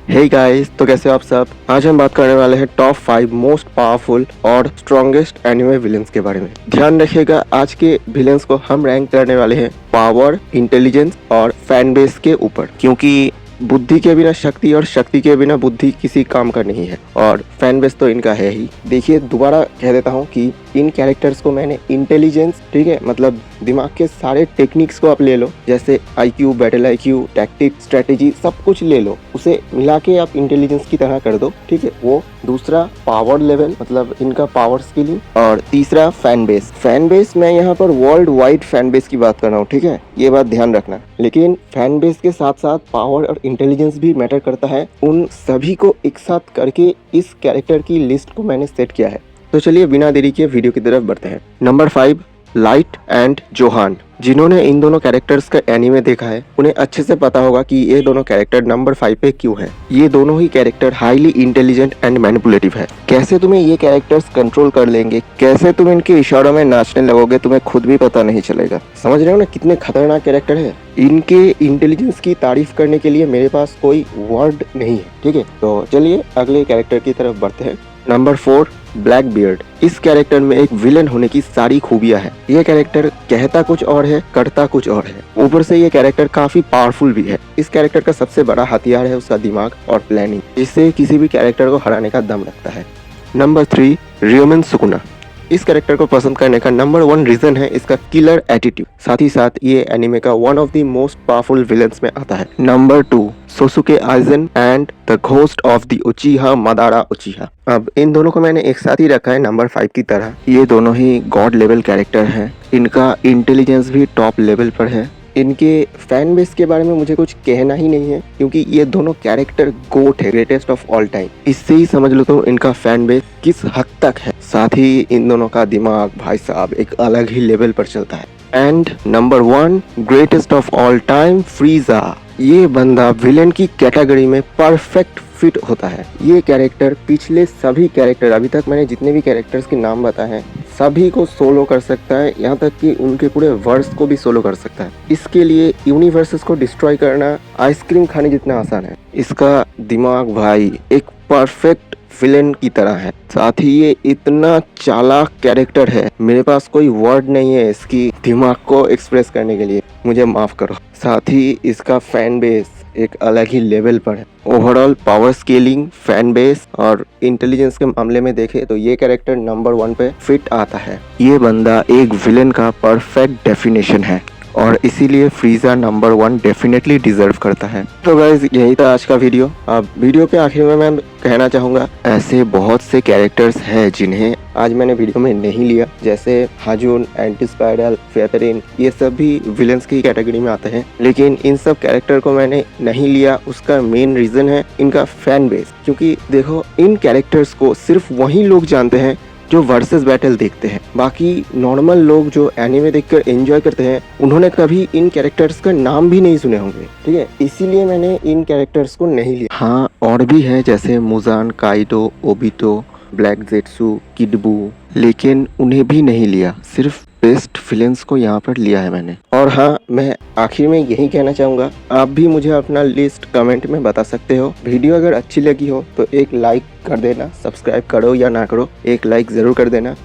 Hey guys, तो कैसे हो आप सब। आज हम बात करने वाले हैं टॉप 5 मोस्ट पावरफुल और स्ट्रॉन्गेस्ट एनिमे विलेंस के बारे में। ध्यान रखिएगा, आज के विलेंस को हम रैंक करने वाले हैं पावर, इंटेलिजेंस और फैन बेस के ऊपर, क्योंकि बुद्धि के बिना शक्ति और शक्ति के बिना बुद्धि किसी काम का नहीं है, और फैन बेस तो इनका है ही। देखिए, दोबारा कह देता हूँ कि इन कैरेक्टर्स को मैंने इंटेलिजेंस, ठीक है, मतलब दिमाग के सारे टेक्निक्स को आप ले लो, जैसे IQ, battle IQ, tactic, strategy, सब कुछ ले लो, उसे मिला के आप इंटेलिजेंस की तरह कर दो, ठीक है। वो दूसरा पावर लेवल, मतलब इनका पावर स्किलिंग, और तीसरा फैन बेस। फैन बेस मैं यहाँ पर वर्ल्ड वाइड फैन बेस की बात कर रहा हूँ, ठीक है, ये बात ध्यान रखना। लेकिन फैन बेस के साथ साथ पावर और इंटेलिजेंस भी मैटर करता है। उन सभी को एक साथ करके इस कैरेक्टर की लिस्ट को मैंने सेट किया है। तो चलिए बिना देरी के वीडियो की तरफ बढ़ते हैं। नंबर 5, लाइट एंड जोहान। जिन्होंने इन दोनों कैरेक्टर्स का एनीमे देखा है उन्हें अच्छे से पता होगा कि ये दोनों कैरेक्टर नंबर 5 पे क्यों है। ये दोनों ही character highly intelligent and manipulative है। कैसे तुम्हें ये कैरेक्टर्स कंट्रोल कर लेंगे, कैसे तुम इनके इशारों में नाचने लगोगे, तुम्हें खुद भी पता नहीं चलेगा। समझ रहे हो ना कितने खतरनाक कैरेक्टर है। इनके इंटेलिजेंस की तारीफ करने के लिए मेरे पास कोई वर्ड नहीं है, ठीक है। तो चलिए अगले कैरेक्टर की तरफ बढ़ते हैं। Number 4, black beard. इस कैरेक्टर में एक विलन होने की सारी खूबियां हैं। ये कैरेक्टर कहता कुछ और है, करता कुछ और है। ऊपर से ये कैरेक्टर काफी पावरफुल भी है। इस कैरेक्टर का सबसे बड़ा हथियार है उसका दिमाग और प्लानिंग, जिससे किसी भी कैरेक्टर को हराने का दम रखता है। Number 3, Ryomen Sukuna. इस कैरेक्टर को पसंद करने का नंबर 1 रीजन है इसका किलर एटीट्यूड। साथ ही साथ ये एनिमे का one of the most powerful villains में आता है। Number 2, Sosuke Aizen and the ghost of the Uchiha Madara Uchiha. अब इन दोनों को मैंने एक साथ ही रखा है नंबर 5 की तरह। ये दोनों ही गॉड लेवल कैरेक्टर हैं। इनका इंटेलिजेंस भी टॉप लेवल पर है। इनके फैन बेस के बारे में मुझे कुछ कहना ही नहीं है, क्योंकि ये दोनों कैरेक्टर गोट है, ग्रेटेस्ट ऑफ ऑल टाइम। इससे ही समझ लो तो इनका फैन बेस किस हद तक है। साथ ही इन दोनों का दिमाग भाई साहब एक अलग ही लेवल पर चलता है। And number 1, greatest of all time, Frieza. ये बंदा विलेन की कैटेगरी में परफेक्ट फिट होता है। ये कैरेक्टर पिछले सभी कैरेक्टर, अभी तक मैंने जितने भी कैरेक्टर्स के नाम बताए हैं, सभी को सोलो कर सकता है, यहाँ तक कि उनके पूरे वर्स को भी सोलो कर सकता है। इसके लिए यूनिवर्सेस को डिस्ट्रॉय करना आइसक्रीम खाने जितना आसान है। इसका दिमाग भाई एक परफेक्ट विलेन की तरह है। साथ ही ये इतना चालाक कैरेक्टर है, मेरे पास कोई वर्ड नहीं है इसकी दिमाग को एक्सप्रेस करने के लिए, मुझे माफ करो। साथ ही इसका फैन बेस एक अलग ही लेवल पर है। Overall power scaling, fan base और इंटेलिजेंस के मामले में देखे तो ये कैरेक्टर नंबर 1 पे फिट आता है। ये बंदा एक विलेन का परफेक्ट डेफिनेशन है, और इसीलिए फ्रीजा नंबर 1 डेफिनेटली डिजर्व करता है। तो गाइस, यही था आज का वीडियो। अब वीडियो के आखिर में मैं कहना चाहूँगा, ऐसे बहुत से कैरेक्टर्स हैं जिन्हें आज मैंने वीडियो में नहीं लिया, जैसे हाजुन, एंटी स्पाइडल, फेथरिन, ये सब भी विलेंस की कैटेगरी में आते हैं। लेकिन इन सब कैरेक्टर को मैंने नहीं लिया, उसका मेन रीज़न है इनका फैन बेस। क्योंकि देखो, इन कैरेक्टर्स को सिर्फ वही लोग जानते हैं जो वर्सेस बैटल देखते हैं। बाकी नॉर्मल लोग जो एनिमे देखकर एंजॉय करते हैं, उन्होंने कभी इन कैरेक्टर्स का नाम भी नहीं सुने होंगे, ठीक है। इसीलिए मैंने इन कैरेक्टर्स को नहीं लिया। हाँ, और भी है जैसे मुजान, काइडो, ओबितो, ब्लैक जेट्सू, किडबू, लेकिन उन्हें भी नहीं लिया। सिर्फ बेस्ट विलेंस को यहाँ पर लिया है मैंने। और हाँ, मैं आखिर में यही कहना चाहूँगा, आप भी मुझे अपना लिस्ट कमेंट में बता सकते हो। वीडियो अगर अच्छी लगी हो तो एक लाइक कर देना, सब्सक्राइब करो या ना करो, एक लाइक ज़रूर कर देना।